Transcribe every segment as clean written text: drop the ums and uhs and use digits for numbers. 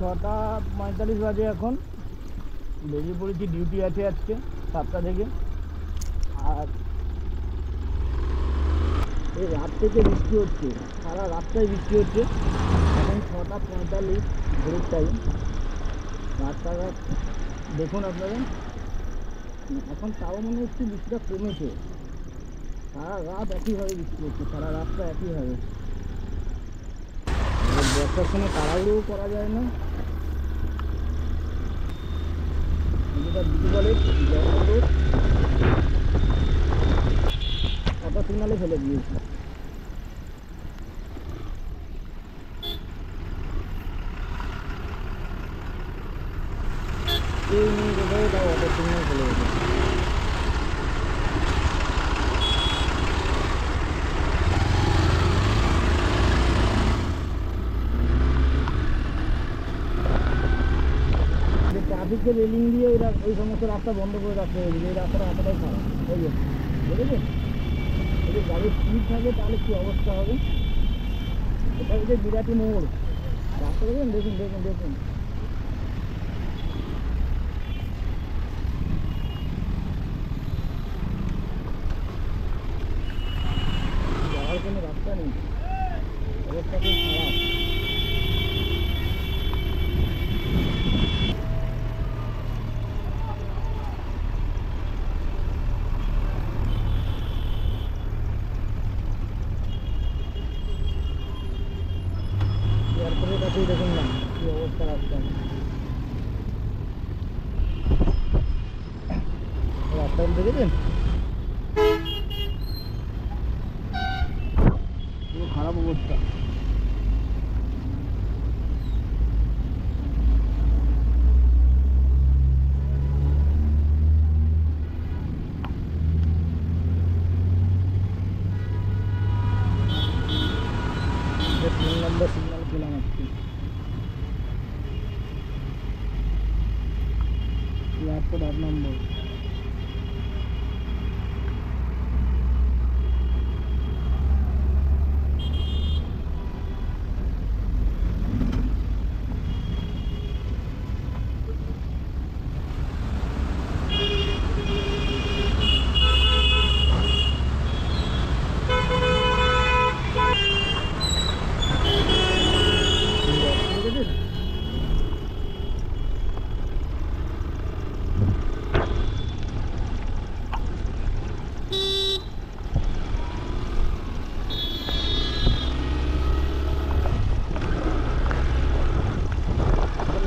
6টা 45 বাজে এখন। বেরিয়ে পড়েছি, ডিউটি আছে আজকে 7টা থেকে। আর এই রাত থেকে বৃষ্টি হচ্ছে, সারা রাস্তায় বৃষ্টি হচ্ছে। এখন 6টা 45 ভোরের টাইম। রাস্তাঘাট দেখুন আপনারা, এখন তাও মনে হচ্ছে বৃষ্টিটা কমেছে। সারা রাত একইভাবে বৃষ্টি হচ্ছে, সারা রাতটা একইভাবে। বর্ষার সময় তাড়াহুড়োও করা যায় না। এটা বিকেলে অটো সিগনালে ফেলে দিয়েছি। কেউ নিয়ে কোথাও তাও অটো সিগনাল ফেলে গেছে। ট্রাফিকের রেলিং দিয়ে ওই সমস্ত রাস্তা বন্ধ করে রাখতে হবে। এই রাস্তাটা এতটাই খারাপ, ওই বুঝেছেন। যদি গাড়ির স্পিড থাকে তাহলে কী অবস্থা হবে। এটা হচ্ছে বিরাটি মোড়, রাস্তা দেখুন দেখুন দেখুন দেখুন। যাওয়ার কোনো রাস্তা নেই, অবস্থা খুব খারাপ। এয়ারপোর্টের কাছেই দেখুন না কী অবস্থা রাস্তা। রাস্তাটা দেখেছেন, পুরো খারাপ অবস্থা। তিন নম্বর সিগন্যাল পেলাম আজকে, এয়ারপোর্ট 8 নম্বর।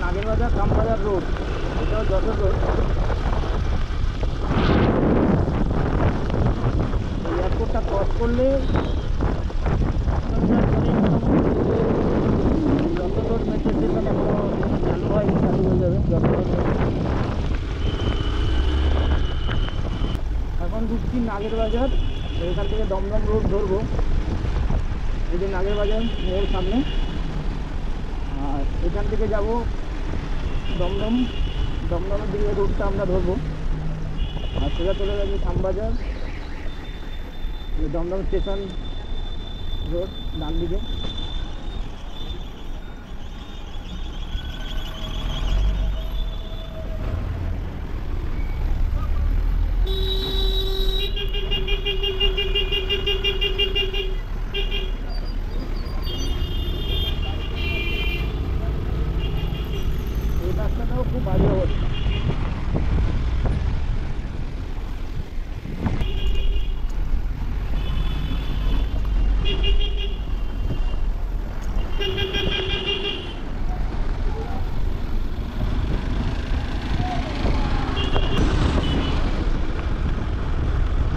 নাগেরবাজার কামবাজার রোড, এটাও যশোর রোড। এয়ারপোর্টটা ক্রস করলে যশোর রোড মেট্রো স্টেশন এখনো চালু হয়নি, চালু হয়ে যাবে যশোর রোড। এখন ঢুকছি নাগেরবাজার, এখান থেকে দমদম রোড ধরবো। এই যে নাগেরবাজার মোড় সামনে, আর এখান থেকে যাব দমদমের দিকে রুটটা আমরা ধরবো। আর সোজা চলে যাবে শ্যামবাজার, দমদম স্টেশন রোড ডান দিকে। এই রাস্তাটাও খুব বাজে অবস্থা।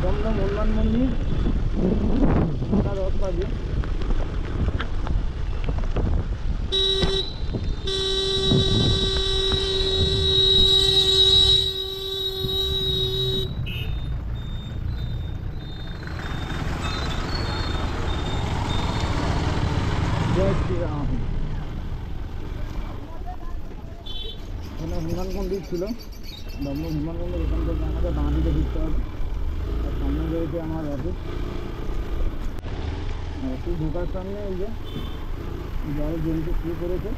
দমদম হনুমান মন্দির 10 বাজে। জয় শ্রীরাম। এখানে হনুমান মন্দির ছিল, দমদম হনুমান মন্দির। এখান থেকে আমাদের বাঁ দিকে ঢুকতে হবে। আর সামনে রয়েছে আমার অফিস। অফিস ঢোকার সামনে এই যে জল জমতে শুরু করেছে।